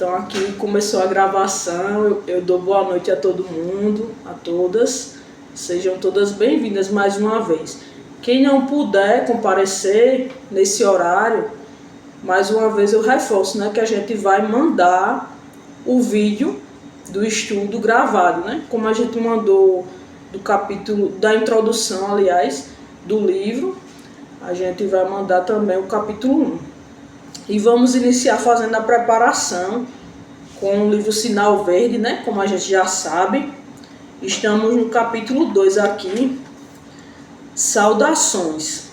Então aqui começou a gravação, eu dou boa noite a todo mundo, a todas, sejam todas bem-vindas mais uma vez. Quem não puder comparecer nesse horário, mais uma vez eu reforço, né, que a gente vai mandar o vídeo do estudo gravado, né, como a gente mandou do capítulo, da introdução, aliás, do livro, a gente vai mandar também o capítulo 1. E vamos iniciar fazendo a preparação com o livro Sinal Verde, né? Como a gente já sabe. Estamos no capítulo 2 aqui. Saudações.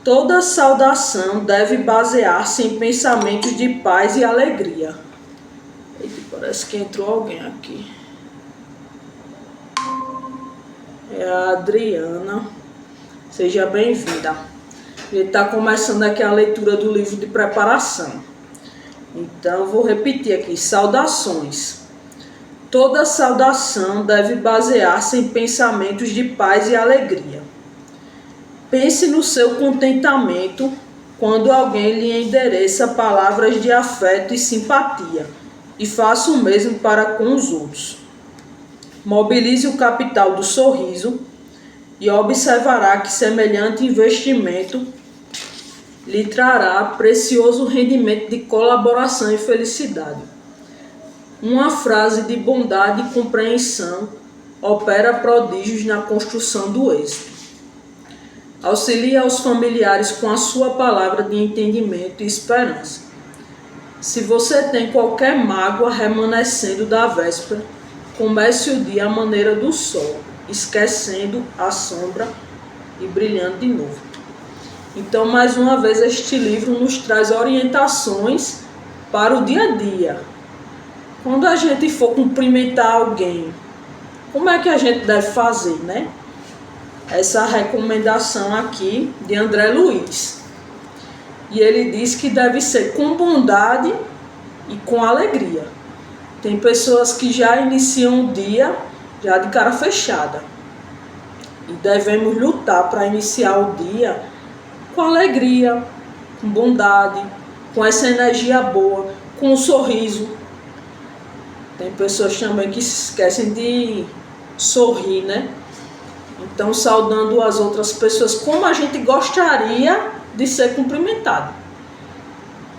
Toda saudação deve basear-se em pensamentos de paz e alegria. Eita, parece que entrou alguém aqui. É a Adriana. Seja bem-vinda. A gente está começando aqui a leitura do livro de preparação. Então, vou repetir aqui. Saudações. Toda saudação deve basear-se em pensamentos de paz e alegria. Pense no seu contentamento quando alguém lhe endereça palavras de afeto e simpatia, e faça o mesmo para com os outros. Mobilize o capital do sorriso e observará que semelhante investimento lhe trará precioso rendimento de colaboração e felicidade. Uma frase de bondade e compreensão opera prodígios na construção do êxito. Auxilie aos familiares com a sua palavra de entendimento e esperança. Se você tem qualquer mágoa remanescendo da véspera, comece o dia à maneira do sol, esquecendo a sombra e brilhando de novo. Então, mais uma vez, este livro nos traz orientações para o dia a dia. Quando a gente for cumprimentar alguém, como é que a gente deve fazer, né? Essa recomendação aqui de André Luiz. E ele diz que deve ser com bondade e com alegria. Tem pessoas que já iniciam o dia já de cara fechada. E devemos lutar para iniciar o dia com alegria, com bondade, com essa energia boa, com um sorriso. Tem pessoas também que se esquecem de sorrir, né? Então, saudando as outras pessoas como a gente gostaria de ser cumprimentado.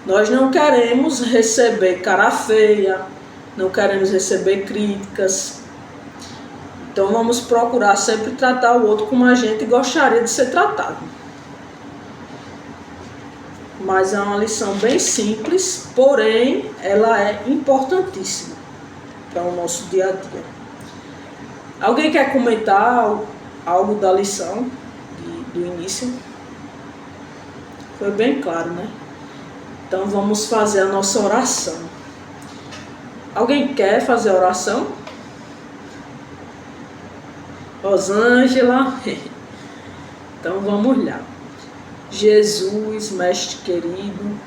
Nós não queremos receber cara feia, não queremos receber críticas. Então, vamos procurar sempre tratar o outro como a gente gostaria de ser tratado. Mas é uma lição bem simples, porém ela é importantíssima para o nosso dia a dia. Alguém quer comentar algo da lição do início? Foi bem claro, né? Então vamos fazer a nossa oração. Alguém quer fazer a oração? Rosângela? Então vamos lá. Jesus, Mestre querido,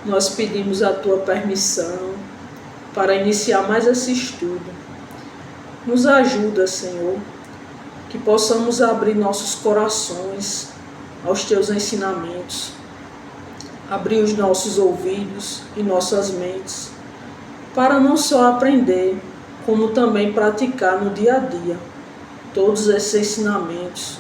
nós pedimos a Tua permissão para iniciar mais esse estudo. Nos ajuda, Senhor, que possamos abrir nossos corações aos Teus ensinamentos, abrir os nossos ouvidos e nossas mentes, para não só aprender, como também praticar no dia a dia todos esses ensinamentos,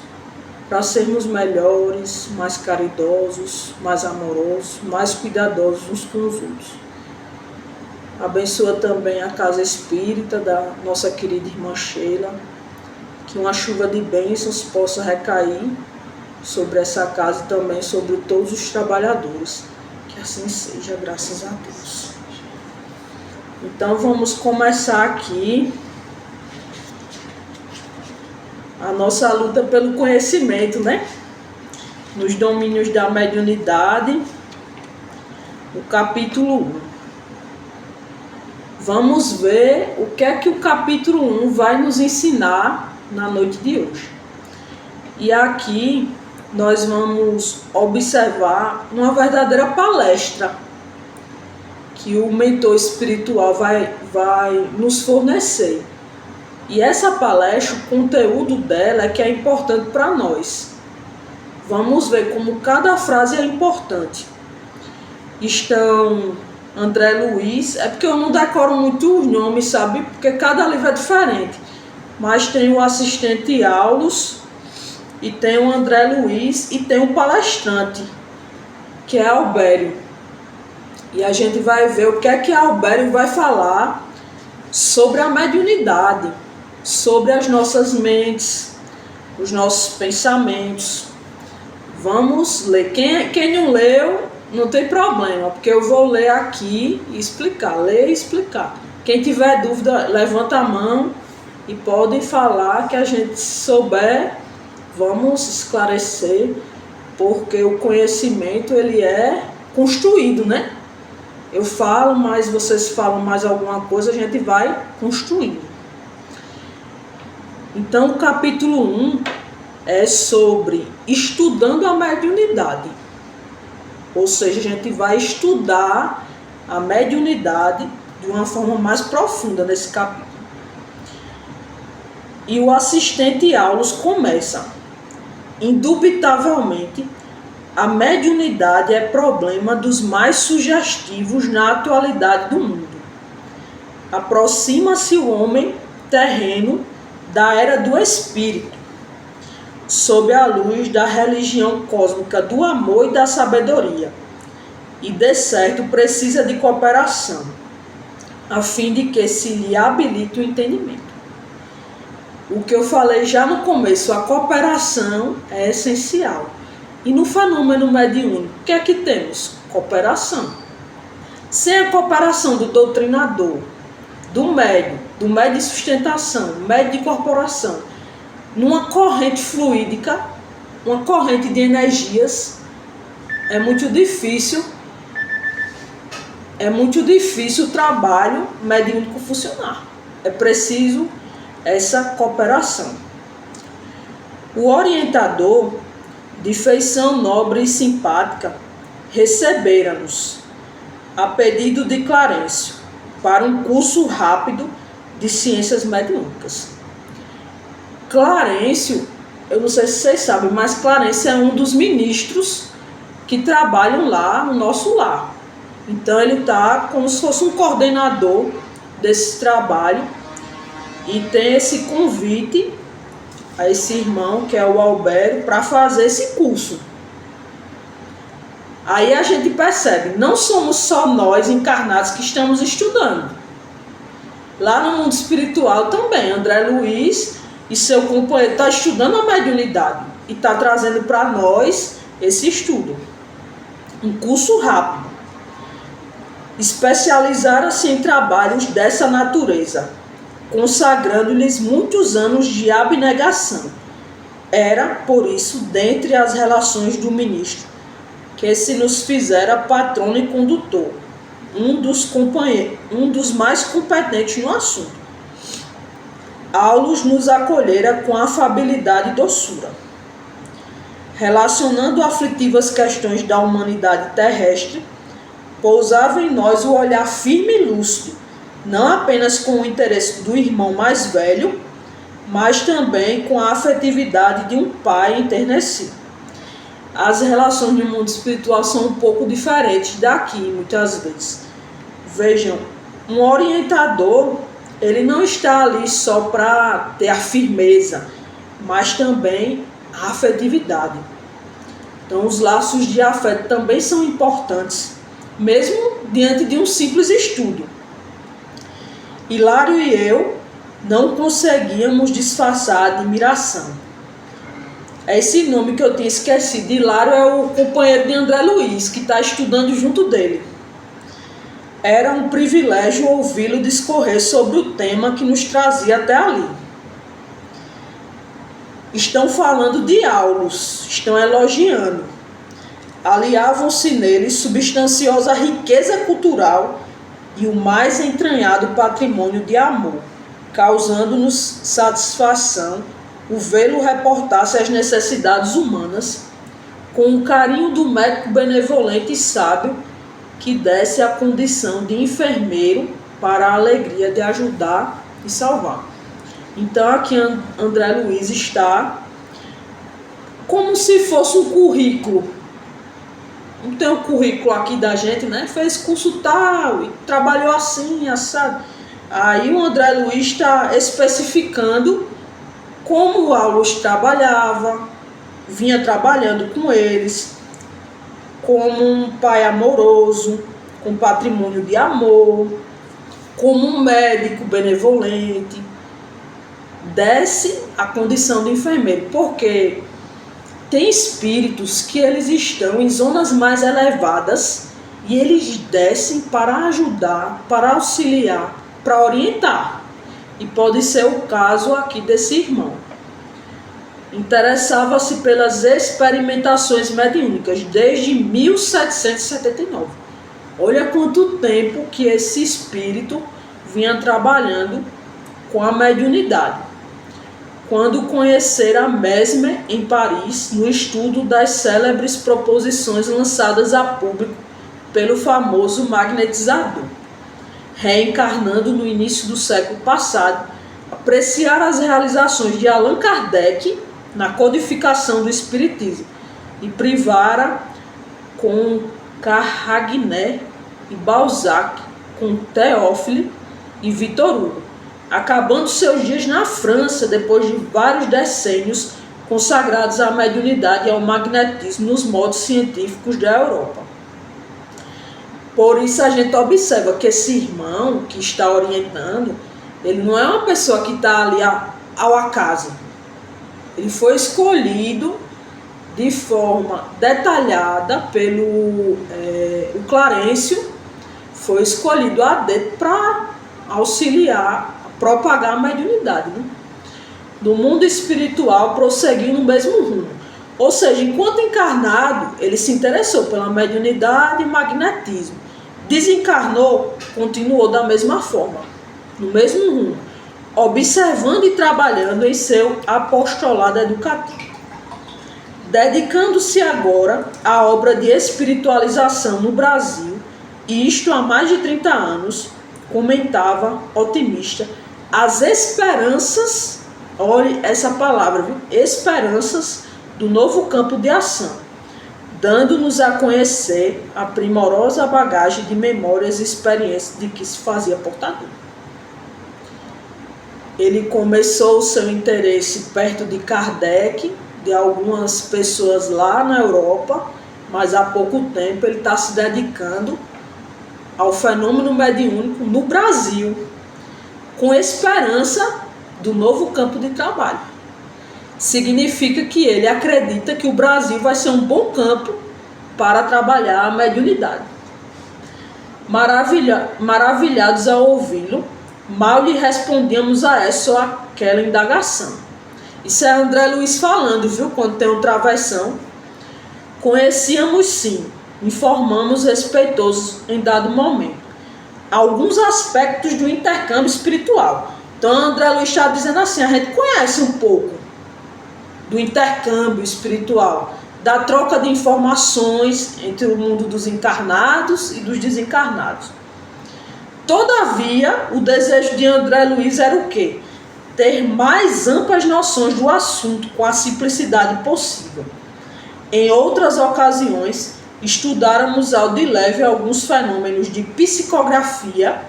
para sermos melhores, mais caridosos, mais amorosos, mais cuidadosos uns com os outros. Abençoa também a casa espírita da nossa querida irmã Sheila, que uma chuva de bênçãos possa recair sobre essa casa e também sobre todos os trabalhadores. Que assim seja, graças a Deus. Então vamos começar aqui a nossa luta pelo conhecimento, né? Nos domínios da mediunidade, o capítulo 1. Vamos ver o que é que o capítulo 1 vai nos ensinar na noite de hoje. E aqui nós vamos observar uma verdadeira palestra que o mentor espiritual vai nos fornecer. E essa palestra, o conteúdo dela é que é importante para nós. Vamos ver como cada frase é importante. Estão André Luiz, é porque eu não decoro muito os nomes, sabe? Porque cada livro é diferente. Mas tem o assistente Aulus, e tem o André Luiz, e tem o palestrante, que é Albério. E a gente vai ver o que é que Albério vai falar sobre a mediunidade, sobre as nossas mentes, os nossos pensamentos. Vamos ler. Quem não leu, não tem problema, porque eu vou ler aqui e explicar. Ler e explicar. Quem tiver dúvida, levanta a mão e pode falar, que a gente souber, vamos esclarecer, porque o conhecimento ele é construído, né? Eu falo, mas vocês falam mais alguma coisa, a gente vai construindo. Então, o capítulo 1 é sobre estudando a mediunidade. Ou seja, a gente vai estudar a mediunidade de uma forma mais profunda nesse capítulo. E o assistente Aulus começa: indubitavelmente, a mediunidade é problema dos mais sugestivos na atualidade do mundo. Aproxima-se o homem terreno da era do espírito, sob a luz da religião cósmica do amor e da sabedoria, e de certo precisa de cooperação, a fim de que se lhe habilite o entendimento. O que eu falei já no começo, a cooperação é essencial. E no fenômeno mediúnico, o que é que temos? Cooperação. Sem a cooperação do doutrinador, do médium de sustentação, médium de corporação, numa corrente fluídica, uma corrente de energias, é muito difícil o trabalho mediúnico funcionar. É preciso essa cooperação. O orientador, de feição nobre e simpática, recebera-nos, a pedido de Clarencio, para um curso rápido de ciências mediúnicas. Clarencio, eu não sei se vocês sabem, mas Clarencio é um dos ministros que trabalham lá no nosso lar. Então ele está como se fosse um coordenador desse trabalho e tem esse convite a esse irmão, que é o Albério, para fazer esse curso. Aí a gente percebe, não somos só nós encarnados que estamos estudando. Lá no mundo espiritual também, André Luiz e seu companheiro estão estudando a mediunidade e está trazendo para nós esse estudo. Um curso rápido. Especializaram-se em trabalhos dessa natureza, consagrando-lhes muitos anos de abnegação. Era, por isso, dentre as relações do ministro, que se nos fizera patrono e condutor, um dos mais competentes no assunto. Aulus nos acolhera com afabilidade e doçura. Relacionando aflitivas questões da humanidade terrestre, pousava em nós o olhar firme e lúcido, não apenas com o interesse do irmão mais velho, mas também com a afetividade de um pai enternecido. As relações no mundo espiritual são um pouco diferentes daqui, muitas vezes. Vejam, um orientador, ele não está ali só para ter a firmeza, mas também a afetividade. Então, os laços de afeto também são importantes, mesmo diante de um simples estudo. Hilário e eu não conseguíamos disfarçar a admiração. Esse nome que eu tinha esquecido, Hilário, é o companheiro de André Luiz, que está estudando junto dele. Era um privilégio ouvi-lo discorrer sobre o tema que nos trazia até ali. Estão falando de Aulus, estão elogiando. Aliavam-se nele substanciosa riqueza cultural e o mais entranhado patrimônio de amor, causando-nos satisfação o vê-lo reportar-se às necessidades humanas com o carinho do médico benevolente e sábio que desse a condição de enfermeiro para a alegria de ajudar e salvar. Então aqui André Luiz está como se fosse um currículo, não tem o currículo aqui da gente, né? Fez curso tal e trabalhou assim, assado. Aí o André Luiz está especificando como o Aulus trabalhava, vinha trabalhando com eles, como um pai amoroso, com patrimônio de amor, como um médico benevolente. Desce a condição de enfermeiro, porque tem espíritos que eles estão em zonas mais elevadas e eles descem para ajudar, para auxiliar, para orientar. E pode ser o caso aqui desse irmão. Interessava-se pelas experimentações mediúnicas desde 1779. Olha quanto tempo que esse espírito vinha trabalhando com a mediunidade. Quando conhecera Mesmer em Paris, no estudo das célebres proposições lançadas a público pelo famoso magnetizador. Reencarnando no início do século passado, apreciar as realizações de Allan Kardec na codificação do Espiritismo e privara com Carragné e Balzac, com Théophile e Victor Hugo, acabando seus dias na França depois de vários decênios consagrados à mediunidade e ao magnetismo nos modos científicos da Europa. Por isso a gente observa que esse irmão que está orientando, ele não é uma pessoa que está ali ao acaso. Ele foi escolhido de forma detalhada pelo o Clarencio, foi escolhido a dedo para auxiliar, propagar a mediunidade, né? Do mundo espiritual prosseguiu no mesmo rumo. Ou seja, enquanto encarnado, ele se interessou pela mediunidade e magnetismo. Desencarnou, continuou da mesma forma, no mesmo rumo, observando e trabalhando em seu apostolado educativo. Dedicando-se agora à obra de espiritualização no Brasil, e isto há mais de 30 anos, comentava, otimista, as esperanças, olhe essa palavra, viu? Esperanças do novo campo de ação, dando-nos a conhecer a primorosa bagagem de memórias e experiências de que se fazia portador. Ele começou o seu interesse perto de Kardec, de algumas pessoas lá na Europa, mas há pouco tempo ele está se dedicando ao fenômeno mediúnico no Brasil, com esperança do novo campo de trabalho. Significa que ele acredita que o Brasil vai ser um bom campo para trabalhar a mediunidade. Maravilhados ao ouvi-lo, mal lhe respondíamos a essa ou aquela indagação. Isso é André Luiz falando, viu? Quando tem um travessão. Conhecíamos sim, informamos respeitosos em dado momento alguns aspectos do intercâmbio espiritual. Então André Luiz está dizendo assim, a gente conhece um pouco do intercâmbio espiritual, da troca de informações entre o mundo dos encarnados e dos desencarnados. Todavia, o desejo de André Luiz era o quê? Ter mais amplas noções do assunto com a simplicidade possível. Em outras ocasiões, estudáramos ao de leve alguns fenômenos de psicografia,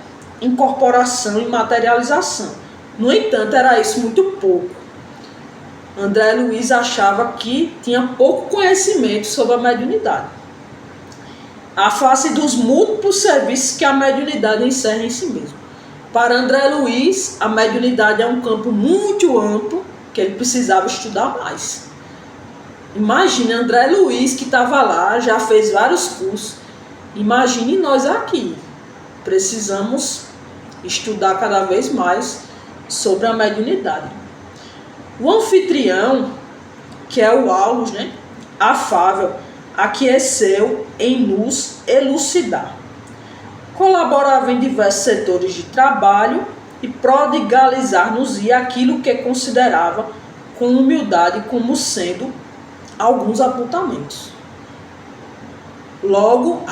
incorporação e materialização. No entanto, era isso muito pouco. André Luiz achava que tinha pouco conhecimento sobre a mediunidade, a face dos múltiplos serviços que a mediunidade encerra em si mesmo. Para André Luiz, a mediunidade é um campo muito amplo que ele precisava estudar mais. Imagine André Luiz, que estava lá, já fez vários cursos. Imagine nós aqui. Precisamos estudar cada vez mais sobre a mediunidade. O anfitrião, que é o Aulus, né, afável, aqueceu em nos elucidar. Colaborava em diversos setores de trabalho e prodigalizar-nos-ia aquilo que considerava com humildade como sendo alguns apontamentos. Logo,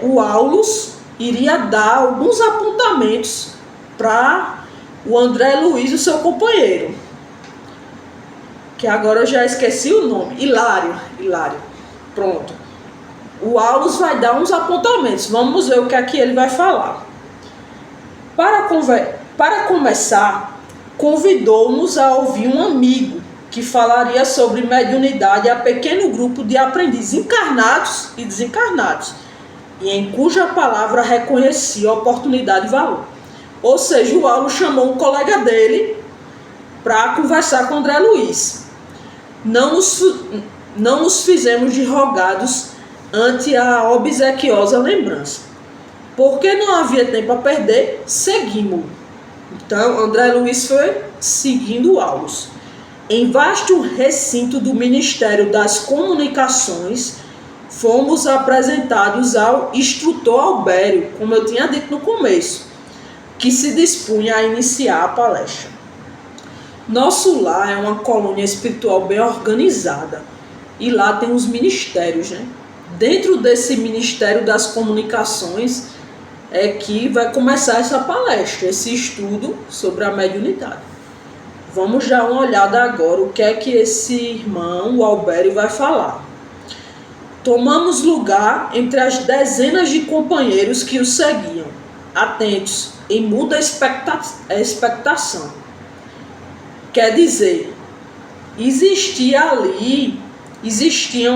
o Aulus iria dar alguns apontamentos para o André Luiz, o seu companheiro, que agora eu já esqueci o nome, Hilário, pronto. o Aulus vai dar uns apontamentos. Vamos ver o que aqui ele vai falar. Para começar, convidou-nos a ouvir um amigo que falaria sobre mediunidade a pequeno grupo de aprendizes encarnados e desencarnados, e em cuja palavra reconhecia oportunidade e valor. Ou seja, o Aulus chamou um colega dele para conversar com André Luiz. Não nos fizemos de rogados ante a obsequiosa lembrança. Porque não havia tempo a perder, seguimos. Então, André Luiz foi seguindo o Aulus. Em vasto recinto do Ministério das Comunicações, fomos apresentados ao instrutor Albério, como eu tinha dito no começo, que se dispunha a iniciar a palestra. Nosso lar é uma colônia espiritual bem organizada, e lá tem os ministérios, né? Dentro desse Ministério das Comunicações é que vai começar essa palestra, esse estudo sobre a mediunidade. Vamos dar uma olhada agora o que é que esse irmão, o Albério, vai falar. Tomamos lugar entre as dezenas de companheiros que o seguiam, atentos, em muda expectação. Quer dizer, existiam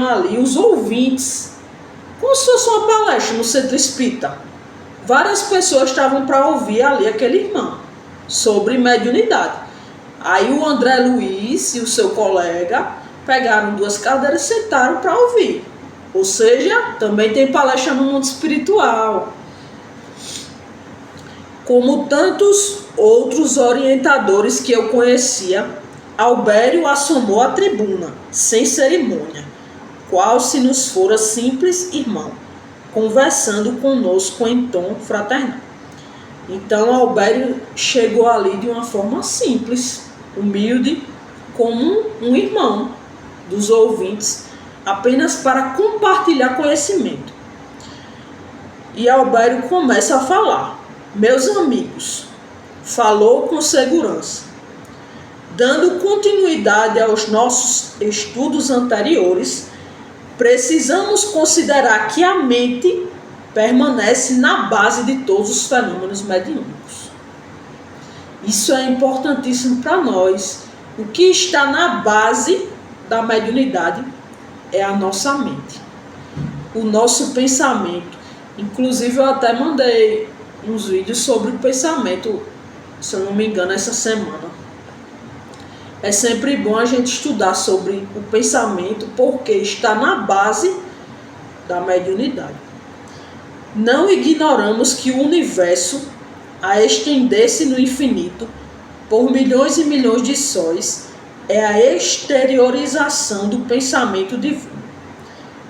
ali os ouvintes, como se fosse uma palestra no Centro Espírita. Várias pessoas estavam para ouvir ali aquele irmão sobre mediunidade. Aí o André Luiz e o seu colega pegaram 2 cadeiras e sentaram para ouvir. Ou seja, também tem palestra no mundo espiritual. Como tantos outros orientadores que eu conhecia, Albério assomou a tribuna, sem cerimônia, qual se nos fora simples irmão, conversando conosco em tom fraternal. Então Albério chegou ali de uma forma simples, humilde, como um irmão dos ouvintes, apenas para compartilhar conhecimento. E Albério começa a falar. Meus amigos, falou com segurança. Dando continuidade aos nossos estudos anteriores, precisamos considerar que a mente permanece na base de todos os fenômenos mediúnicos. Isso é importantíssimo para nós. O que está na base da mediunidade é a nossa mente, o nosso pensamento. Inclusive, eu até mandei uns vídeos sobre o pensamento, se eu não me engano, essa semana. É sempre bom a gente estudar sobre o pensamento, porque está na base da mediunidade. Não ignoramos que o universo, a estender-se no infinito, por milhões e milhões de sóis, é a exteriorização do pensamento divino,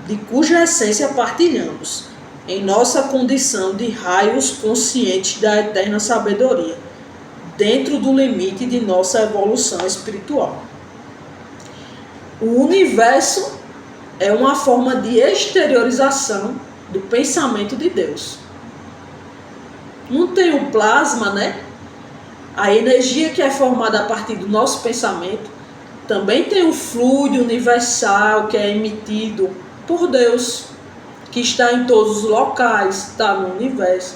de cuja essência partilhamos, em nossa condição de raios conscientes da eterna sabedoria, dentro do limite de nossa evolução espiritual. O universo é uma forma de exteriorização do pensamento de Deus. Não tem o plasma, né? A energia que é formada a partir do nosso pensamento. Também tem o fluido universal que é emitido por Deus, que está em todos os locais, está no universo.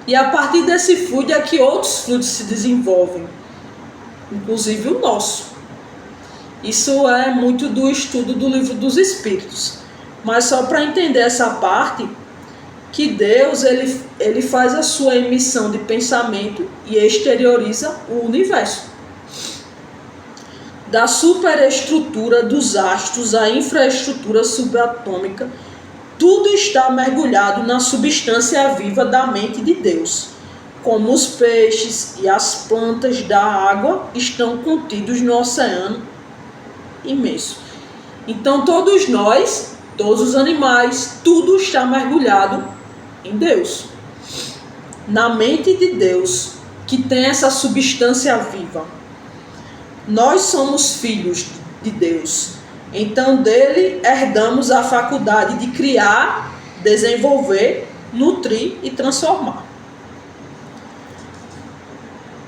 E a partir desse fluido é que outros fluidos se desenvolvem, inclusive o nosso. Isso é muito do estudo do Livro dos Espíritos. Mas só para entender essa parte, que Deus ele faz a sua emissão de pensamento e exterioriza o universo. Da superestrutura dos astros à infraestrutura subatômica, tudo está mergulhado na substância viva da mente de Deus, como os peixes e as plantas da água estão contidos no oceano imenso. Então todos nós, todos os animais, tudo está mergulhado em Deus, na mente de Deus, que tem essa substância viva. Nós somos filhos de Deus, então dele herdamos a faculdade de criar, desenvolver, nutrir e transformar.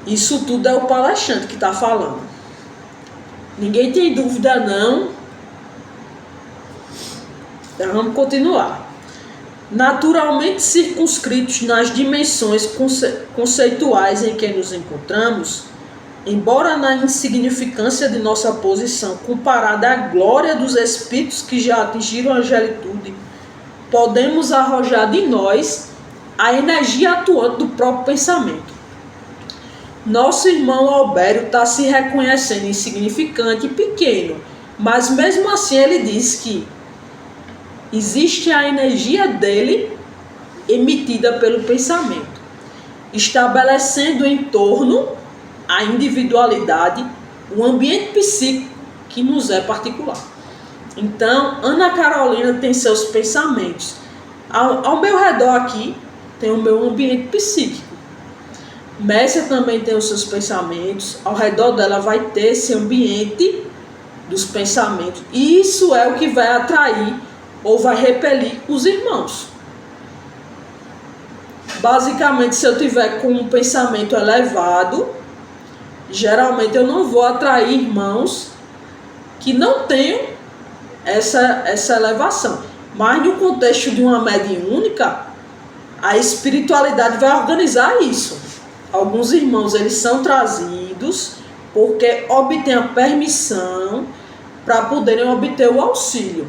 Isso tudo é o palestrante que está falando. Ninguém tem dúvida não? Então vamos continuar. naturalmente circunscritos nas dimensões conceituais em que nos encontramos, embora na insignificância de nossa posição comparada à glória dos espíritos que já atingiram a angelitude, podemos arrojar de nós a energia atuante do próprio pensamento. Nosso irmão Albério está se reconhecendo insignificante e pequeno, mas mesmo assim ele diz que existe a energia dele emitida pelo pensamento, estabelecendo em torno a individualidade, um ambiente psíquico que nos é particular. Então, Ana Carolina tem seus pensamentos. Ao meu redor aqui tem o meu ambiente psíquico. Mércia também tem os seus pensamentos. Ao redor dela vai ter esse ambiente dos pensamentos. E isso é o que vai atrair ou vai repelir os irmãos. Basicamente, se eu tiver com um pensamento elevado, geralmente eu não vou atrair irmãos que não tenham essa elevação. Mas no contexto de uma mediúnica, a espiritualidade vai organizar isso. Alguns irmãos, eles são trazidos porque obtêm a permissão para poderem obter o auxílio.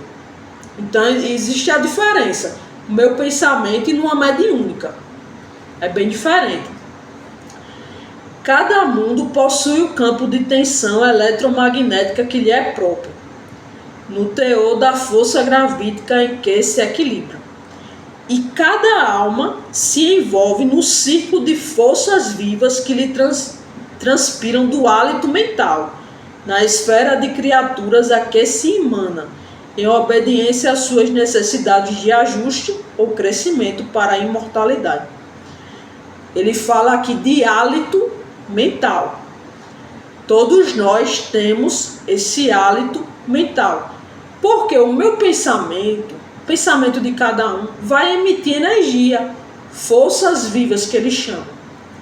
Então, existe a diferença. O meu pensamento e numa mediúnica. É bem diferente. Cada mundo possui o campo de tensão eletromagnética que lhe é próprio, no teor da força gravítica em que se equilibra. E cada alma se envolve no círculo de forças vivas que lhe transpiram do hálito mental, na esfera de criaturas a que se emana, em obediência às suas necessidades de ajuste ou crescimento para a imortalidade. Ele fala aqui de hálito mental. Todos nós temos esse hálito mental. Porque o meu pensamento, o pensamento de cada um, vai emitir energia, forças vivas que ele chama.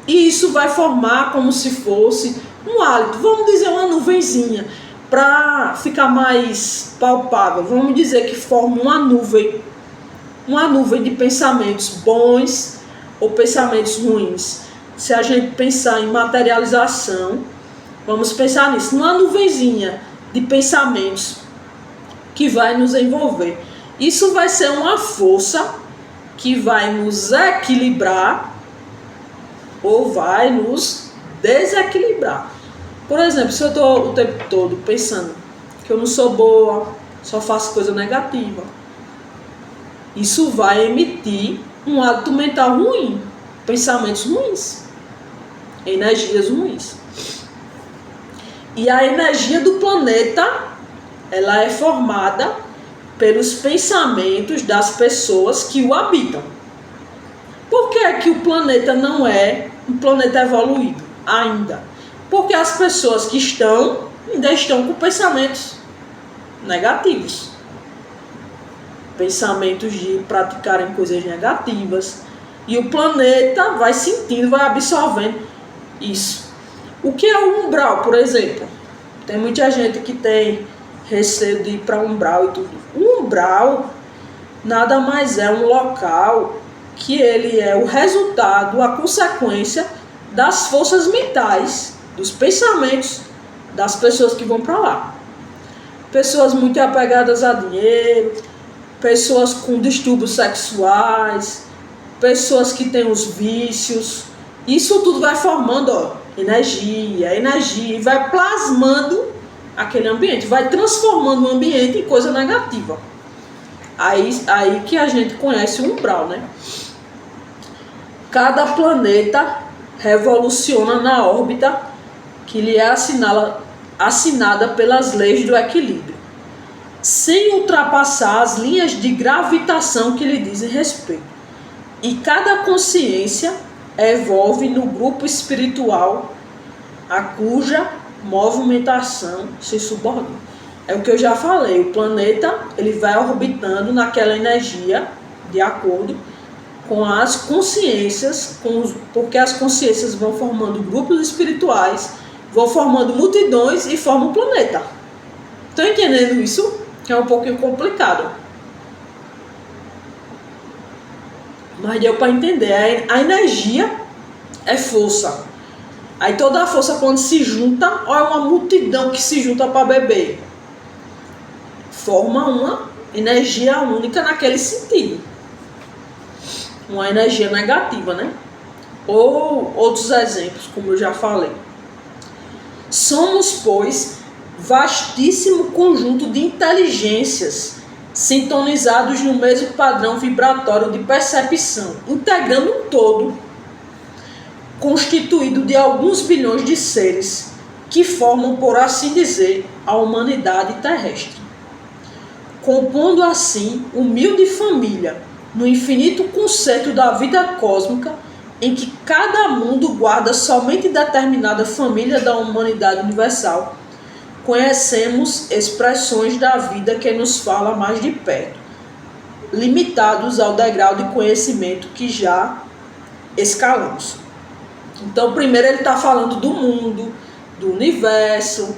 E isso vai formar como se fosse um hálito, vamos dizer uma nuvenzinha, para ficar mais palpável. Vamos dizer que forma uma nuvem de pensamentos bons ou pensamentos ruins. Se a gente pensar em materialização, vamos pensar nisso, numa nuvenzinha de pensamentos que vai nos envolver. Isso vai ser uma força que vai nos equilibrar ou vai nos desequilibrar. Por exemplo, se eu estou o tempo todo pensando que eu não sou boa, só faço coisa negativa, isso vai emitir um hábito mental ruim, pensamentos ruins, energias ruins. E a energia do planeta, ela é formada pelos pensamentos das pessoas que o habitam. Por que é que o planeta não é um planeta evoluído ainda? Porque as pessoas que ainda estão com pensamentos negativos. Pensamentos de praticarem coisas negativas. E o planeta vai sentindo, vai absorvendo isso. O que é o umbral, por exemplo? Tem muita gente que tem receio de ir para umbral e tudo. O umbral nada mais é um local que ele é o resultado, a consequência das forças mentais, dos pensamentos das pessoas que vão para lá. Pessoas muito apegadas a dinheiro, pessoas com distúrbios sexuais, pessoas que têm os vícios. Isso tudo vai formando energia, e vai plasmando aquele ambiente, vai transformando o ambiente em coisa negativa. Aí que a gente conhece o umbral, né? Cada planeta revoluciona na órbita que lhe é assinada pelas leis do equilíbrio, sem ultrapassar as linhas de gravitação que lhe dizem respeito. E cada consciência evolve no grupo espiritual a cuja movimentação se subordina. É o que eu já falei, o planeta ele vai orbitando naquela energia de acordo com as consciências, porque as consciências vão formando grupos espirituais, vão formando multidões e formam o planeta. Estão entendendo isso? Que é um pouquinho complicado. Mas deu para entender. A energia é força. Aí toda a força quando se junta, olha uma multidão que se junta para beber. Forma uma energia única naquele sentido. Uma energia negativa, né? Ou outros exemplos, como eu já falei. Somos, pois, vastíssimo conjunto de inteligências sintonizados no mesmo padrão vibratório de percepção, integrando um todo constituído de alguns bilhões de seres que formam, por assim dizer, a humanidade terrestre. Compondo assim humilde família no infinito concerto da vida cósmica, em que cada mundo guarda somente determinada família da humanidade universal, conhecemos expressões da vida que nos fala mais de perto, limitados ao degrau de conhecimento que já escalamos. Então, primeiro ele está falando do mundo, do universo,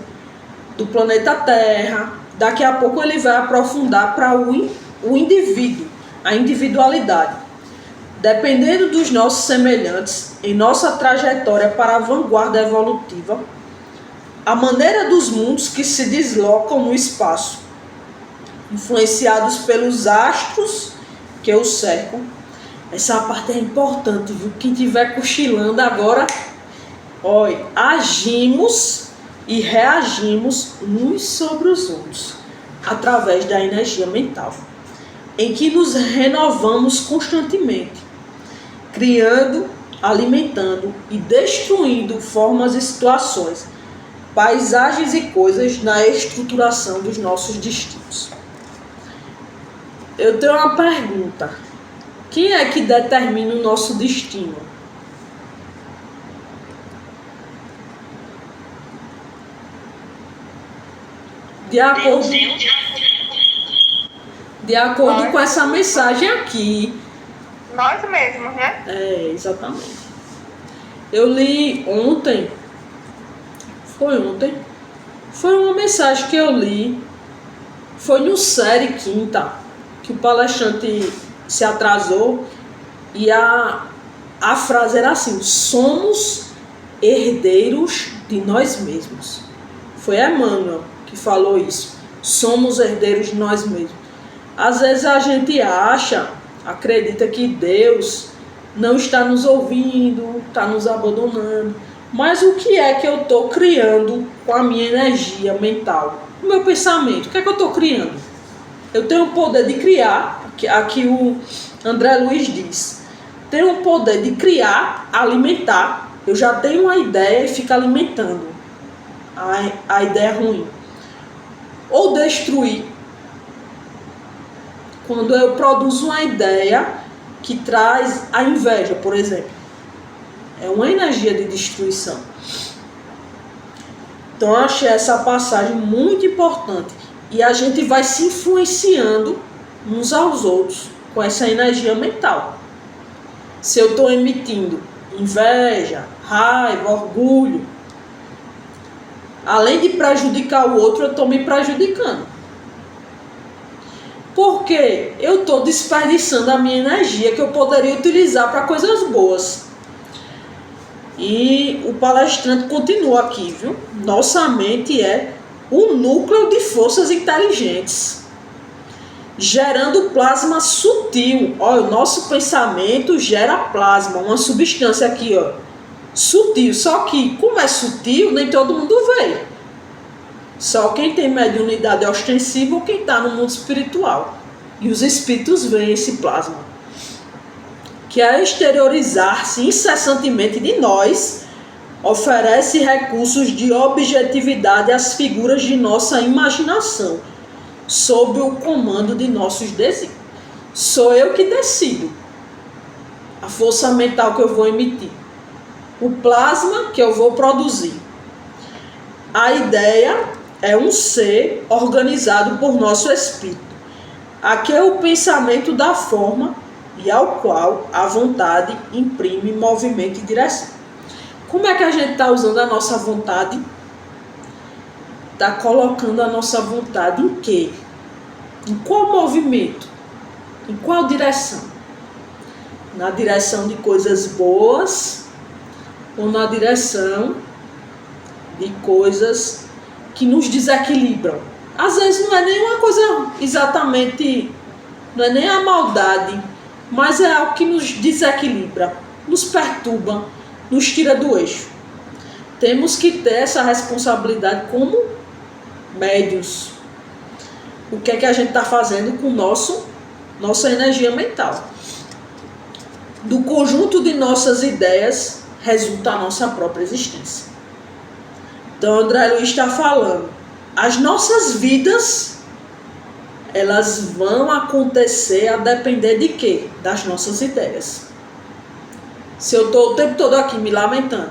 do planeta Terra. Daqui a pouco ele vai aprofundar para o indivíduo, a individualidade. Dependendo dos nossos semelhantes, em nossa trajetória para a vanguarda evolutiva, a maneira dos mundos que se deslocam no espaço, influenciados pelos astros que os cercam. Essa parte é importante, viu? Quem estiver cochilando agora, olha, agimos e reagimos uns sobre os outros, através da energia mental, em que nos renovamos constantemente, criando, alimentando e destruindo formas e situações, paisagens e coisas na estruturação dos nossos destinos. Eu tenho uma pergunta. Quem é que determina o nosso destino? De acordo com essa mensagem aqui. Nós mesmos, né? É, exatamente. Eu li ontem. Foi uma mensagem que eu li. Foi no série quinta, que o palestrante se atrasou. E a frase era assim: somos herdeiros de nós mesmos. Foi Emmanuel que falou isso. Somos herdeiros de nós mesmos. Às vezes a gente acredita que Deus não está nos ouvindo, está nos abandonando. Mas o que é que eu estou criando com a minha energia mental? O meu pensamento, o que é que eu estou criando? Eu tenho o poder de criar, aqui o André Luiz diz, tenho o poder de criar, alimentar. Eu já tenho uma ideia e fico alimentando a ideia ruim. Ou destruir. Quando eu produzo uma ideia que traz a inveja, por exemplo. É uma energia de destruição. Então eu achei essa passagem muito importante. E a gente vai se influenciando uns aos outros com essa energia mental. Se eu estou emitindo inveja, raiva, orgulho, além de prejudicar o outro, eu estou me prejudicando. Porque eu estou desperdiçando a minha energia que eu poderia utilizar para coisas boas. E o palestrante continua aqui, viu? Nossa mente é um núcleo de forças inteligentes, gerando plasma sutil. Olha, o nosso pensamento gera plasma, uma substância aqui, ó, sutil. Só que, como é sutil, nem todo mundo vê. Só quem tem mediunidade ostensiva ou quem está no mundo espiritual. E os espíritos veem esse plasma, que é exteriorizar-se incessantemente de nós, oferece recursos de objetividade às figuras de nossa imaginação, sob o comando de nossos desígnios. Sou eu que decido a força mental que eu vou emitir, o plasma que eu vou produzir. A ideia é um ser organizado por nosso espírito. Aqui é o pensamento da forma e ao qual a vontade imprime movimento e direção. Como é que a gente está usando a nossa vontade? Está colocando a nossa vontade em quê? Em qual movimento? Em qual direção? Na direção de coisas boas ou na direção de coisas que nos desequilibram. Às vezes não é nem uma coisa exatamente, não é nem a maldade, mas é algo que nos desequilibra, nos perturba, nos tira do eixo. Temos que ter essa responsabilidade como médiuns. O que é que a gente está fazendo com nossa energia mental? Do conjunto de nossas ideias resulta a nossa própria existência. Então, André Luiz está falando, as nossas vidas, elas vão acontecer a depender de quê? Das nossas ideias. Se eu estou o tempo todo aqui me lamentando,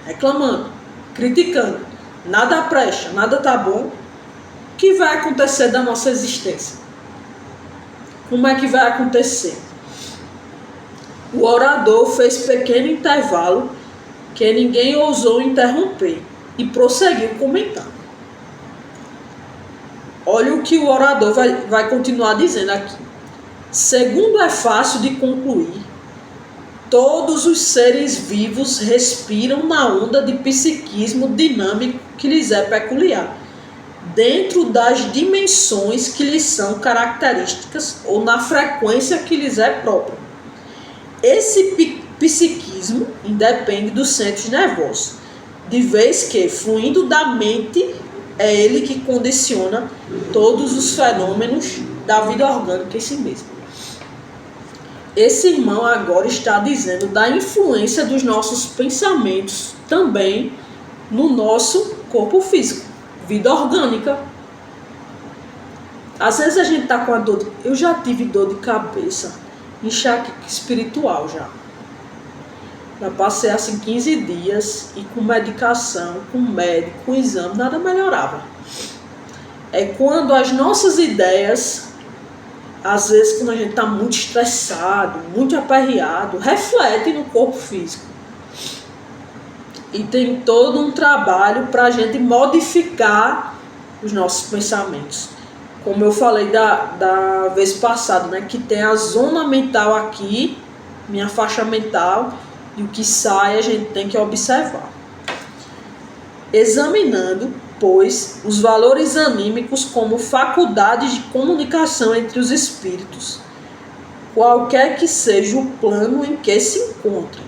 reclamando, criticando, nada presta, nada está bom, o que vai acontecer da nossa existência? Como é que vai acontecer? O orador fez pequeno intervalo que ninguém ousou interromper e prosseguiu comentando. Olha o que o orador vai continuar dizendo aqui. Segundo é fácil de concluir, todos os seres vivos respiram na onda de psiquismo dinâmico que lhes é peculiar, dentro das dimensões que lhes são características ou na frequência que lhes é própria. Esse psiquismo independe dos centros nervosos, de vez que, fluindo da mente, é ele que condiciona todos os fenômenos da vida orgânica em si mesmo. Esse irmão agora está dizendo da influência dos nossos pensamentos também no nosso corpo físico, vida orgânica. Às vezes a gente está com a dor, eu já tive dor de cabeça, enxaqueca espiritual já. Já passei assim 15 dias e com medicação, com médico, com exame, nada melhorava. É quando as nossas ideias, às vezes quando a gente está muito estressado, muito aperreado, reflete no corpo físico. E tem todo um trabalho para a gente modificar os nossos pensamentos. Como eu falei da vez passada, né, que tem a zona mental aqui, minha faixa mental, e o que sai a gente tem que observar. Examinando, pois, os valores anímicos como faculdades de comunicação entre os espíritos, qualquer que seja o plano em que se encontrem,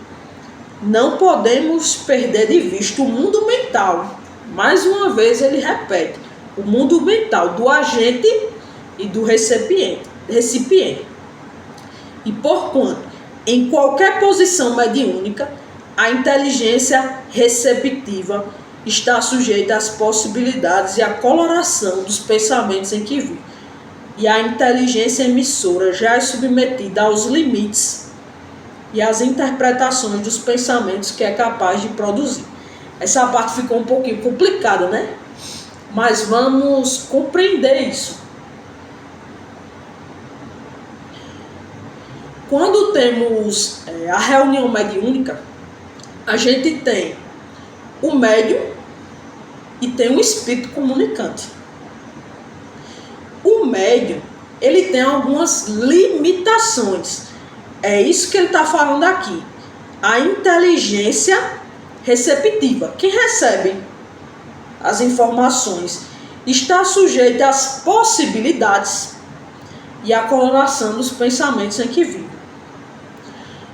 não podemos perder de vista o mundo mental. Mais uma vez ele repete, o mundo mental do agente e do recipiente. E porquanto, em qualquer posição mediúnica, a inteligência receptiva está sujeita às possibilidades e à coloração dos pensamentos em que vive. E a inteligência emissora já é submetida aos limites e às interpretações dos pensamentos que é capaz de produzir. Essa parte ficou um pouquinho complicada, né? Mas vamos compreender isso. Quando temos a reunião mediúnica, a gente tem o médium e tem o espírito comunicante. O médium, ele tem algumas limitações. É isso que ele está falando aqui. A inteligência receptiva. Quem recebe as informações está sujeito às possibilidades e à coloração dos pensamentos em que vive.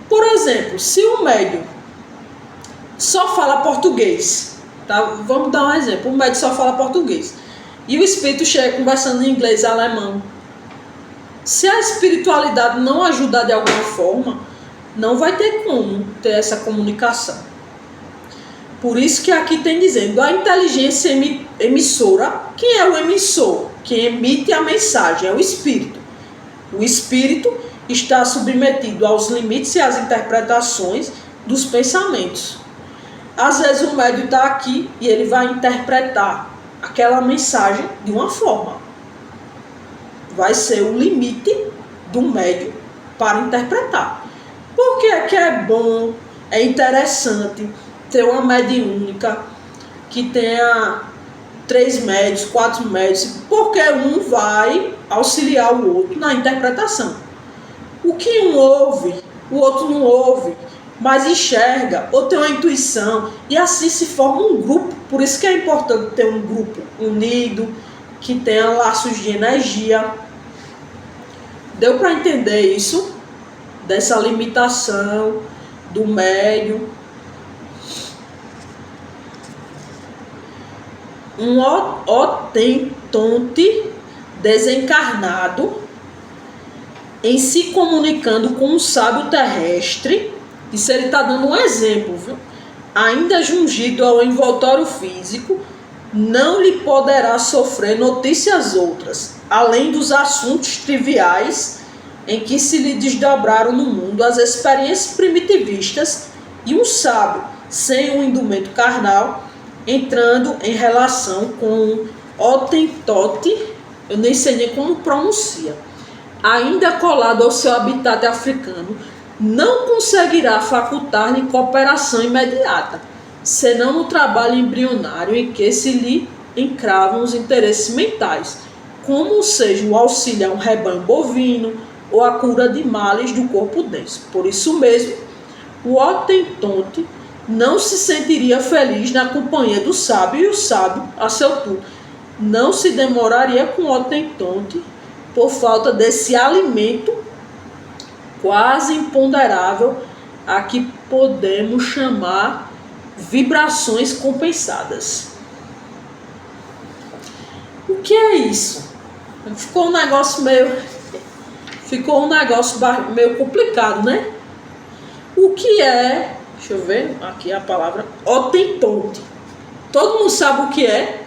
Por exemplo, se o médium só fala português, tá? Vamos dar um exemplo, o médium só fala português, e o espírito chega conversando em inglês e alemão. Se a espiritualidade não ajudar de alguma forma, não vai ter como ter essa comunicação. Por isso que aqui tem dizendo, a inteligência emissora, quem é o emissor? Quem emite a mensagem é o espírito. O espírito está submetido aos limites e às interpretações dos pensamentos. Às vezes o médium está aqui e ele vai interpretar aquela mensagem de uma forma. Vai ser o limite do médium para interpretar. Por que é que é bom, é interessante ter uma mediúnica que tenha 3 médios, 4 médios, porque um vai auxiliar o outro na interpretação. O que um ouve o outro não ouve, mas enxerga ou tem uma intuição, e assim se forma um grupo. Por isso que é importante ter um grupo unido, que tenha laços de energia. Deu para entender isso? Dessa limitação do médium. Um otentonte desencarnado em se comunicando com um sábio terrestre, isso ele está dando um exemplo, viu? Ainda jungido ao envoltório físico, não lhe poderá sofrer notícias outras, além dos assuntos triviais em que se lhe desdobraram no mundo as experiências primitivistas, e um sábio, sem um indumento carnal, entrando em relação com Otentote, eu nem sei nem como pronuncia, ainda colado ao seu habitat africano, não conseguirá facultar-lhe cooperação imediata, senão no trabalho embrionário em que se lhe encravam os interesses mentais, como seja o auxílio a um rebanho bovino ou a cura de males do corpo denso. Por isso mesmo, o Otentonte não se sentiria feliz na companhia do sábio, e o sábio, a seu turno, não se demoraria com o Otentonte por falta desse alimento quase imponderável a que podemos chamar vibrações compensadas. O que é isso? Ficou um negócio meio complicado, né? O que é, deixa eu ver aqui a palavra, Otentonte. Todo mundo sabe o que é?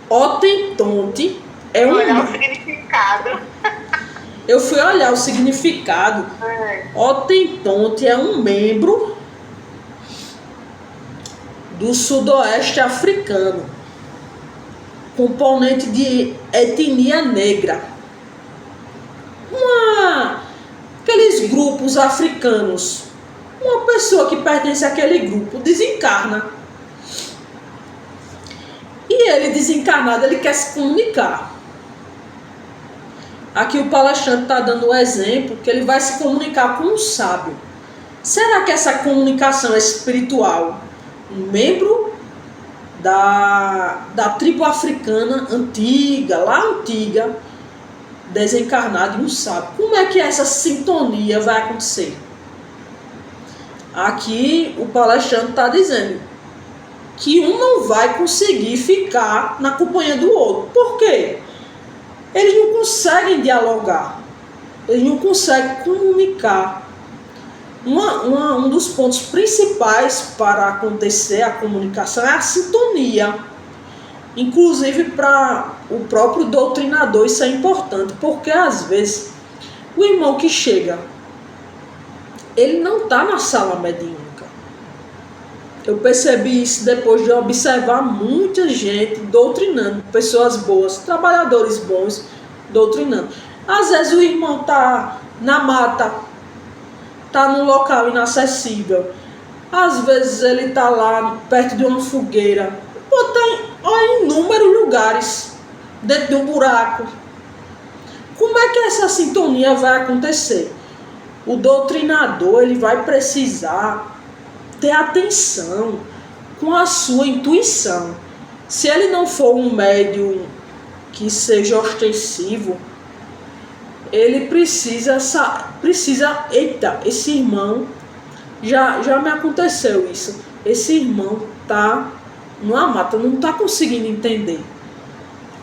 Otentonte é um... Olhar o significado. Eu fui olhar o significado. Otentonte é um membro do sudoeste africano, componente de etnia negra. Aqueles grupos africanos, uma pessoa que pertence àquele grupo desencarna. E ele desencarnado, ele quer se comunicar. Aqui o palestrante está dando um exemplo que ele vai se comunicar com um sábio. Será que essa comunicação é espiritual? Um membro da tribo africana antiga, desencarnado e um sábio. Como é que essa sintonia vai acontecer? Aqui o palestrante está dizendo que um não vai conseguir ficar na companhia do outro. Por quê? Eles não conseguem dialogar, eles não conseguem comunicar. Um dos pontos principais para acontecer a comunicação é a sintonia. Inclusive para o próprio doutrinador isso é importante, porque às vezes o irmão que chega, ele não está na sala mediúnica. Eu percebi isso depois de observar muita gente doutrinando, pessoas boas, trabalhadores bons doutrinando. Às vezes o irmão está na mata, está num local inacessível. Às vezes ele está lá perto de uma fogueira. Está em inúmeros lugares, dentro de um buraco. Como é que essa sintonia vai acontecer? O doutrinador ele vai precisar ter atenção com a sua intuição. Se ele não for um médium que seja ostensivo, ele precisa, eita, esse irmão, já me aconteceu isso, esse irmão tá numa mata, não tá conseguindo entender.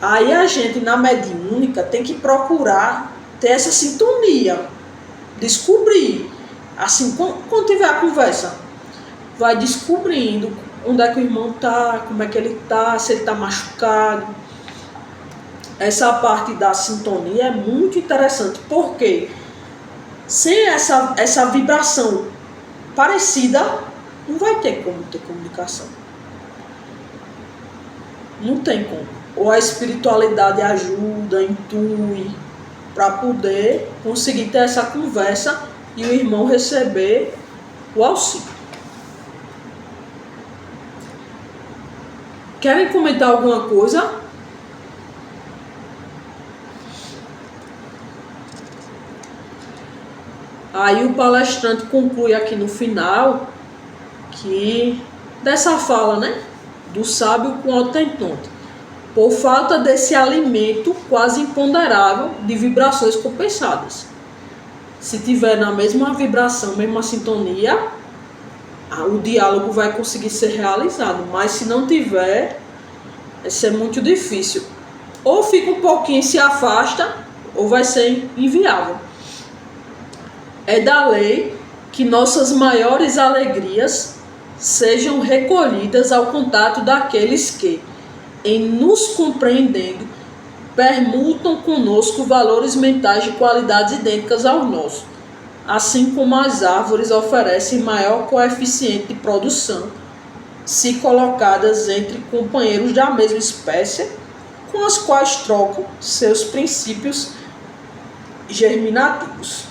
Aí a gente na mediúnica tem que procurar ter essa sintonia, descobrir, assim, quando tiver a conversa, vai descobrindo onde é que o irmão tá, como é que ele tá, se ele tá machucado. Essa parte da sintonia é muito interessante, porque sem essa vibração parecida, não vai ter como ter comunicação. Não tem como. Ou a espiritualidade ajuda, intui, para poder conseguir ter essa conversa e o irmão receber o auxílio. Querem comentar alguma coisa? Aí o palestrante conclui aqui no final que dessa fala, né, do sábio com autotentante, por falta desse alimento quase imponderável de vibrações compensadas. Se tiver na mesma vibração, mesma sintonia, o diálogo vai conseguir ser realizado, mas se não tiver, vai ser muito difícil. Ou fica um pouquinho e se afasta, ou vai ser inviável. É da lei que nossas maiores alegrias sejam recolhidas ao contato daqueles que, em nos compreendendo, permutam conosco valores mentais de qualidades idênticas aos nossos, assim como as árvores oferecem maior coeficiente de produção, se colocadas entre companheiros da mesma espécie, com as quais trocam seus princípios germinativos.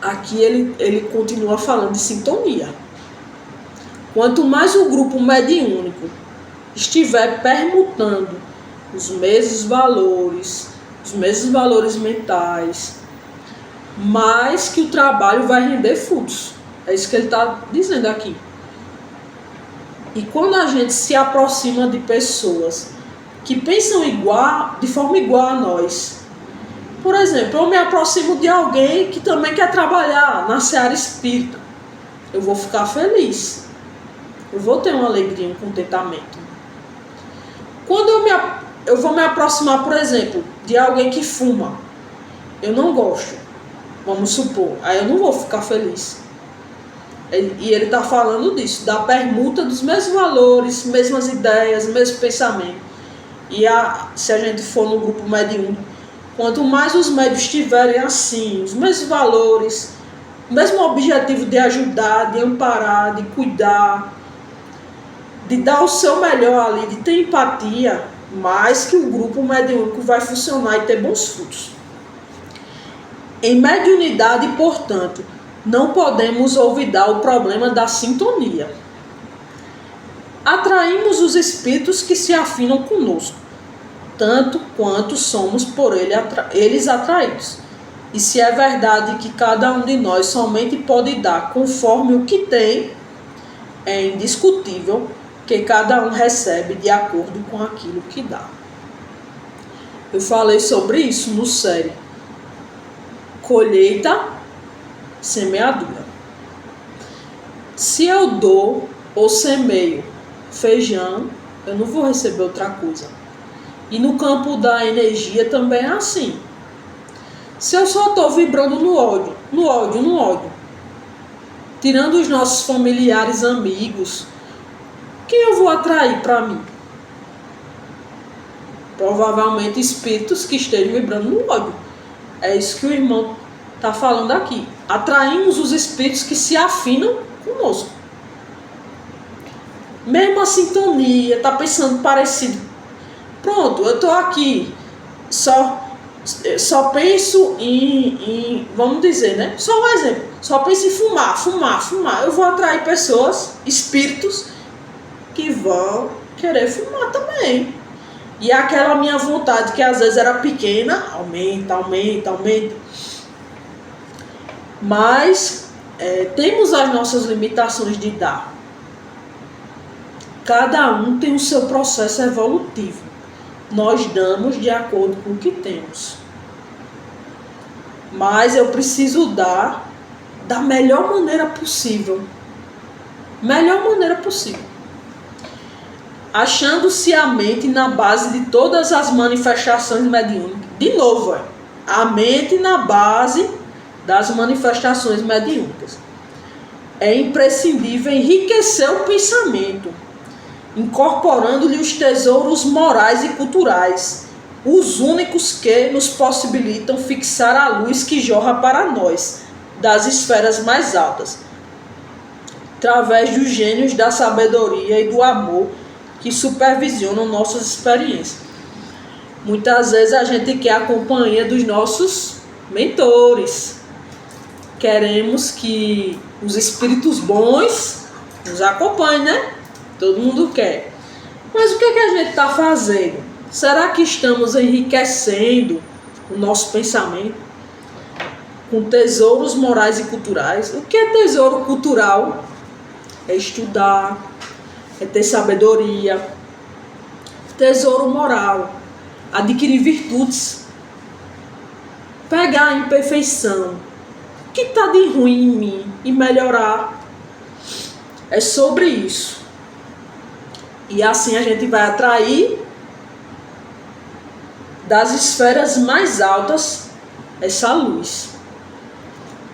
Aqui ele continua falando de sintonia. Quanto mais o grupo mediúnico estiver permutando os mesmos valores mentais, mais que o trabalho vai render frutos. É isso que ele está dizendo aqui. E quando a gente se aproxima de pessoas que pensam de forma igual a nós, por exemplo, eu me aproximo de alguém que também quer trabalhar na seara espírita, eu vou ficar feliz, eu vou ter uma alegria, um contentamento. Quando eu vou me aproximar, por exemplo, de alguém que fuma, eu não gosto, vamos supor, aí eu não vou ficar feliz. E ele está falando disso, da permuta dos mesmos valores, mesmas ideias, mesmo pensamento. E se a gente for no grupo mediúnico, quanto mais os médios tiverem assim, os mesmos valores, o mesmo objetivo de ajudar, de amparar, de cuidar, de dar o seu melhor ali, de ter empatia, mais que o grupo mediúnico vai funcionar e ter bons frutos. Em mediunidade, portanto, não podemos olvidar o problema da sintonia. Atraímos os espíritos que se afinam conosco, tanto quanto somos por eles atraídos. E se é verdade que cada um de nós somente pode dar conforme o que tem, é indiscutível que cada um recebe de acordo com aquilo que dá. Eu falei sobre isso no série Colheita, Semeadura. Se eu dou ou semeio feijão, eu não vou receber outra coisa. E no campo da energia também é assim. Se eu só estou vibrando no ódio, tirando os nossos familiares, amigos, quem eu vou atrair para mim? Provavelmente espíritos que estejam vibrando no ódio. É isso que o irmão está falando aqui. Atraímos os espíritos que se afinam conosco. Mesma sintonia, está pensando parecido. Pronto, eu estou aqui, só penso em, vamos dizer, né? Só um exemplo, só penso em fumar. Eu vou atrair pessoas, espíritos, que vão querer fumar também. E aquela minha vontade, que às vezes era pequena, aumenta. Mas temos as nossas limitações de dar. Cada um tem o seu processo evolutivo. Nós damos de acordo com o que temos. Mas eu preciso dar da melhor maneira possível. Achando-se a mente na base de todas as manifestações mediúnicas. De novo, a mente na base das manifestações mediúnicas. É imprescindível enriquecer o pensamento, incorporando-lhe os tesouros morais e culturais, os únicos que nos possibilitam fixar a luz que jorra para nós, das esferas mais altas, através dos gênios da sabedoria e do amor que supervisionam nossas experiências. Muitas vezes a gente quer a companhia dos nossos mentores. Queremos que os espíritos bons nos acompanhem, né? Todo mundo quer. Mas o que a gente está fazendo? Será que estamos enriquecendo o nosso pensamento? com tesouros morais e culturais. O que é tesouro cultural? É estudar, é ter sabedoria. Tesouro moral, adquirir virtudes, pegar a imperfeição, o que está de ruim em mim e melhorar. É sobre isso. E assim a gente vai atrair das esferas mais altas essa luz.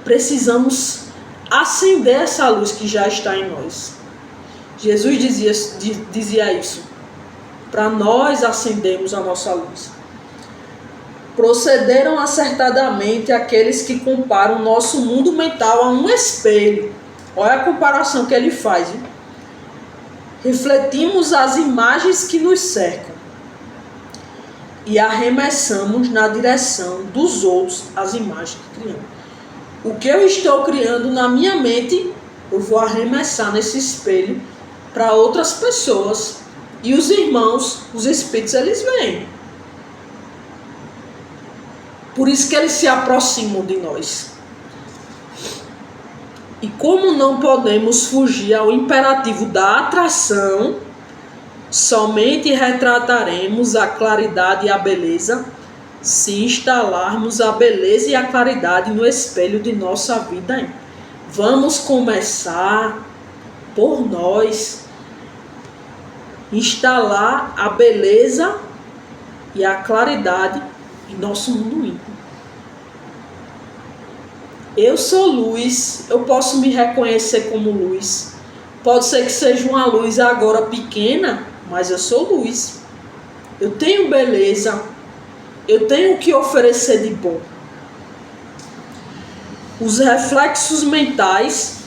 Precisamos acender essa luz que já está em nós. Jesus dizia isso. Para nós acendermos a nossa luz. Procederam acertadamente aqueles que comparam o nosso mundo mental a um espelho. Olha a comparação que ele faz. Hein? Refletimos as imagens que nos cercam e arremessamos na direção dos outros as imagens que criamos. O que eu estou criando na minha mente, eu vou arremessar nesse espelho para outras pessoas. E os irmãos, os espíritos, eles vêm. Por isso que eles se aproximam de nós. E como não podemos fugir ao imperativo da atração, somente retrataremos a claridade e a beleza se instalarmos a beleza e a claridade no espelho de nossa vida. Vamos começar por nós. Instalar a beleza e a claridade em nosso mundo íntimo. Eu sou luz, eu posso me reconhecer como luz. Pode ser que seja uma luz agora pequena, mas eu sou luz. Eu tenho beleza, eu tenho o que oferecer de bom. Os reflexos mentais,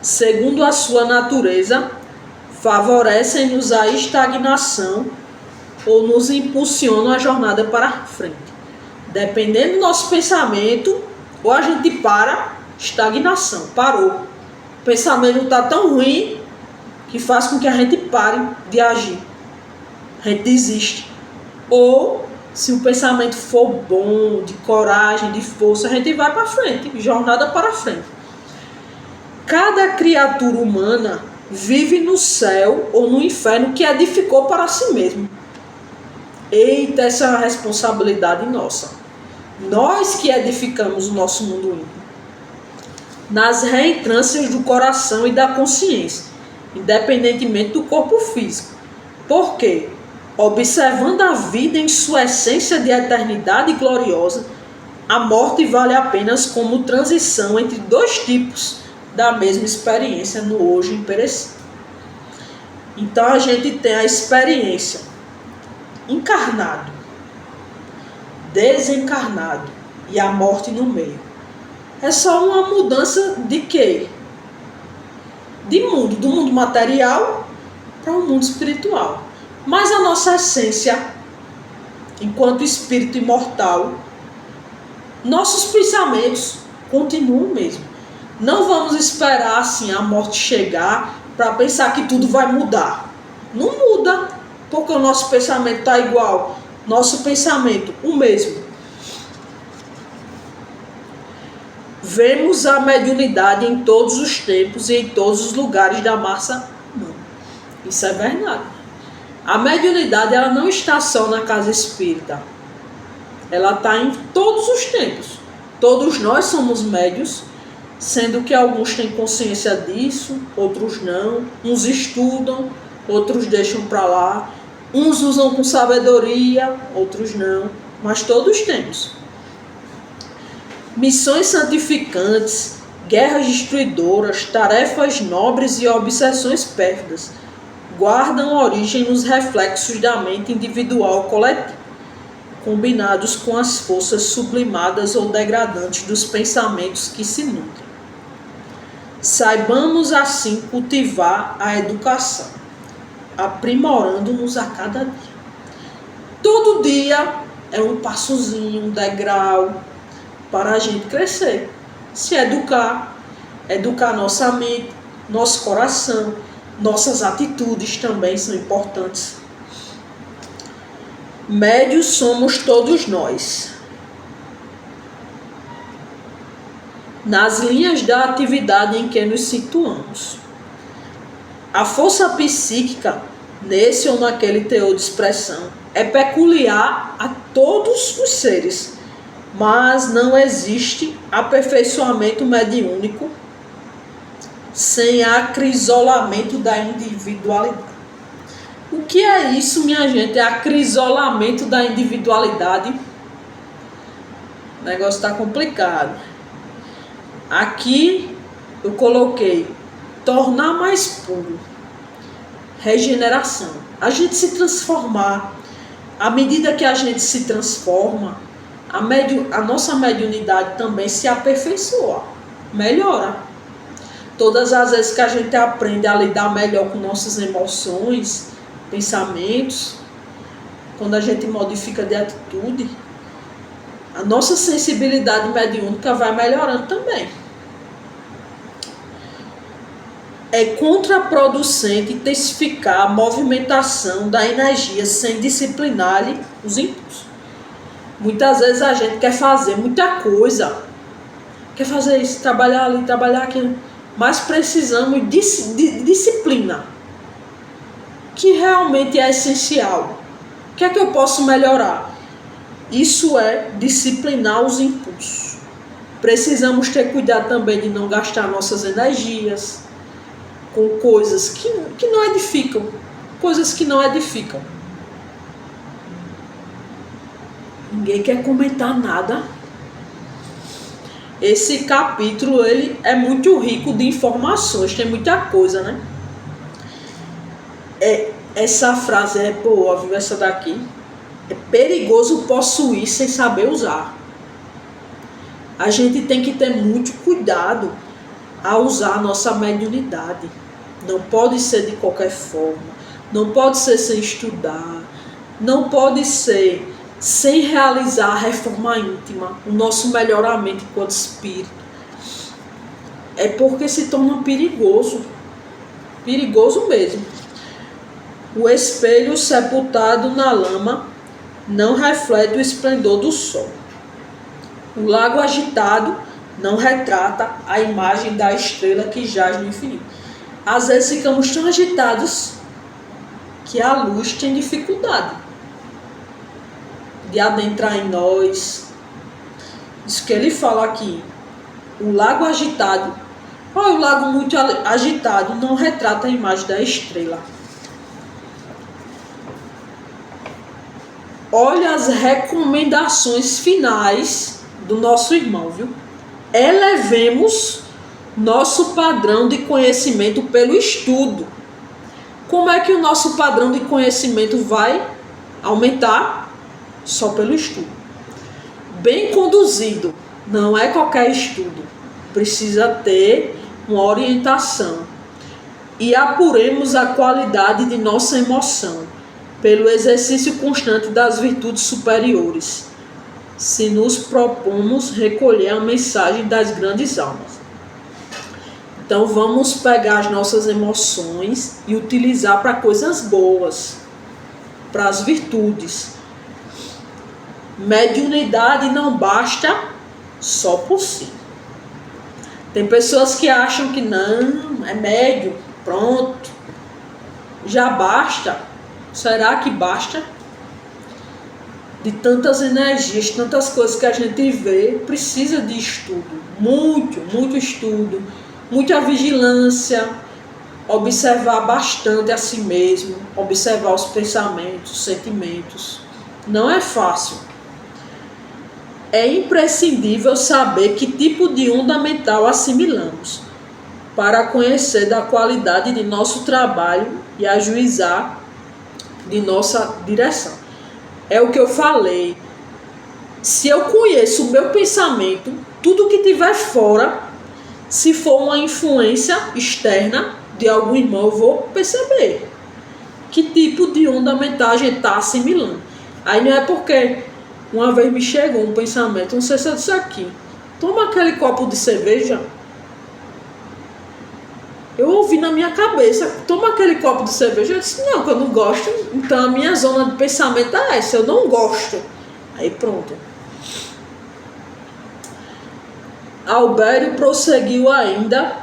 segundo a sua natureza, favorecem-nos a estagnação ou nos impulsionam a jornada para frente. Dependendo do nosso pensamento, ou a gente para, estagnação, parou. O pensamento está tão ruim que faz com que a gente pare de agir. A gente desiste. Ou, se o pensamento for bom, de coragem, de força, a gente vai para frente, jornada para frente. Cada criatura humana vive no céu ou no inferno que edificou para si mesmo. Eita, essa é uma responsabilidade nossa. Nós que edificamos o nosso mundo íntimo. Nas reentrâncias do coração e da consciência, independentemente do corpo físico. Por quê? Observando a vida em sua essência de eternidade gloriosa, a morte vale apenas como transição entre dois tipos da mesma experiência no hoje imperecível. Então a gente tem a experiência encarnado, desencarnado e a morte no meio. É só uma mudança de quê? De mundo, do mundo material para o mundo espiritual. Mas a nossa essência, enquanto espírito imortal, nossos pensamentos continuam mesmo. Não vamos esperar assim a morte chegar para pensar que tudo vai mudar. Não muda, porque o nosso pensamento está igual. Nosso pensamento, o mesmo. Vemos a mediunidade em todos os tempos e em todos os lugares da massa humana. Isso é verdade. A mediunidade ela não está só na casa espírita. Ela está em todos os tempos. Todos nós somos médios, sendo que alguns têm consciência disso, outros não. Uns estudam, outros deixam para lá. Uns usam com sabedoria, outros não. Mas todos temos. Missões santificantes, guerras destruidoras, tarefas nobres e obsessões pérfidas guardam origem nos reflexos da mente individual coletiva, combinados com as forças sublimadas ou degradantes dos pensamentos que se nutrem. Saibamos assim cultivar a educação, aprimorando-nos a cada dia. Todo dia é um passozinho, um degrau para a gente crescer. Se educar nossa mente, nosso coração, nossas atitudes também são importantes. Médios somos todos nós. nas linhas da atividade em que nos situamos. A força psíquica, nesse ou naquele teor de expressão, é peculiar a todos os seres, mas não existe aperfeiçoamento mediúnico sem acrisolamento da individualidade. O que é isso, minha gente? É acrisolamento da individualidade. O negócio está complicado. Aqui eu coloquei tornar mais puro, regeneração. A gente se transformar. À medida que a gente se transforma, a nossa mediunidade também se aperfeiçoa, melhora. Todas as vezes que a gente aprende a lidar melhor com nossas emoções, pensamentos, quando a gente modifica de atitude, a nossa sensibilidade mediúnica vai melhorando também. É contraproducente intensificar a movimentação da energia sem disciplinar-lhe os impulsos. Muitas vezes a gente quer fazer muita coisa, quer fazer isso, trabalhar ali, trabalhar aquilo, mas precisamos de disciplina, que realmente é essencial. O que é que eu posso melhorar? Isso é disciplinar os impulsos. Precisamos ter cuidado também de não gastar nossas energias com coisas que não edificam. Coisas que não edificam. Ninguém quer comentar nada. Esse capítulo ele é muito rico de informações, tem muita coisa, né? Essa frase é boa, viu? Essa daqui. É perigoso possuir sem saber usar. A gente tem que ter muito cuidado a usar a nossa mediunidade. Não pode ser de qualquer forma. Não pode ser sem estudar. Não pode ser sem realizar a reforma íntima, o nosso melhoramento enquanto espírito. É porque se torna perigoso. Perigoso mesmo. O espelho sepultado na lama não reflete o esplendor do sol. O lago agitado não retrata a imagem da estrela que jaz no infinito. Às vezes ficamos tão agitados que a luz tem dificuldade de adentrar em nós. Isso que ele fala aqui. O lago agitado. O lago muito agitado não retrata a imagem da estrela. Olha as recomendações finais do nosso irmão, viu? Elevemos nosso padrão de conhecimento pelo estudo. Como é que o nosso padrão de conhecimento vai aumentar? Só pelo estudo. Bem conduzido, não é qualquer estudo. Precisa ter uma orientação. E apuremos a qualidade de nossa emoção pelo exercício constante das virtudes superiores, se nos propomos recolher a mensagem das grandes almas. Então vamos pegar as nossas emoções e utilizar para coisas boas, para as virtudes. Mediunidade não basta só por si. Tem pessoas que acham que não, é médium, pronto, já basta. Será que basta? De tantas energias, tantas coisas que a gente vê, precisa de estudo, muito estudo, muita vigilância, observar bastante a si mesmo, observar os pensamentos, os sentimentos. Não é fácil. É imprescindível saber que tipo de onda mental assimilamos, para conhecer da qualidade de nosso trabalho e ajuizar de nossa direção. É o que eu falei. Se eu conheço o meu pensamento, tudo que tiver fora, se for uma influência externa de algum irmão, eu vou perceber que tipo de onda mental a gente está assimilando. Aí não é porque uma vez me chegou um pensamento, não sei se eu disse aqui, toma aquele copo de cerveja. Eu ouvi na minha cabeça, toma aquele copo de cerveja. Eu disse, não, que eu não gosto. Então a minha zona de pensamento é essa, eu não gosto. Aí pronto. Albério prosseguiu ainda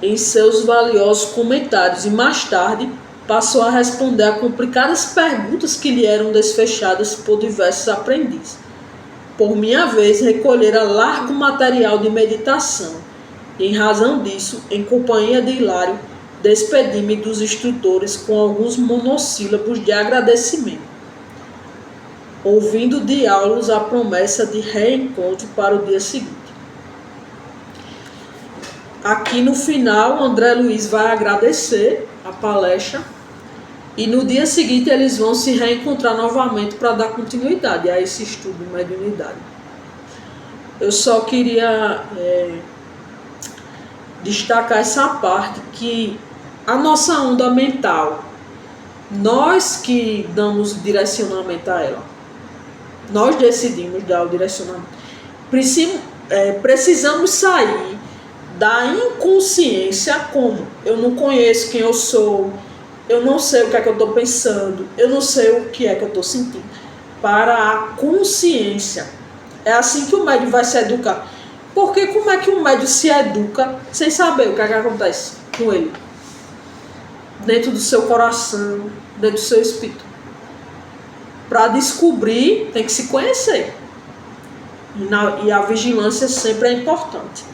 em seus valiosos comentários e mais tarde passou a responder a complicadas perguntas que lhe eram desfechadas por diversos aprendizes. Por minha vez, recolhera largo material de meditação e, em razão disso, em companhia de Hilário, despedi-me dos instrutores com alguns monossílabos de agradecimento, ouvindo de Aulus a promessa de reencontro para o dia seguinte. Aqui no final, André Luiz vai agradecer a palestra e no dia seguinte eles vão se reencontrar novamente para dar continuidade a esse estudo de mediunidade. Eu só queria destacar essa parte que a nossa onda mental, nós que damos direcionamento a ela, nós decidimos dar o direcionamento. Precisamos sair da inconsciência, como eu não conheço quem eu sou, eu não sei o que é que eu estou pensando, eu não sei o que é que eu estou sentindo, para a consciência. É assim que o médium vai se educar. Porque como é que um médium se educa sem saber o que é que acontece com ele? Dentro do seu coração, dentro do seu espírito. Para descobrir, tem que se conhecer. E a vigilância sempre é importante.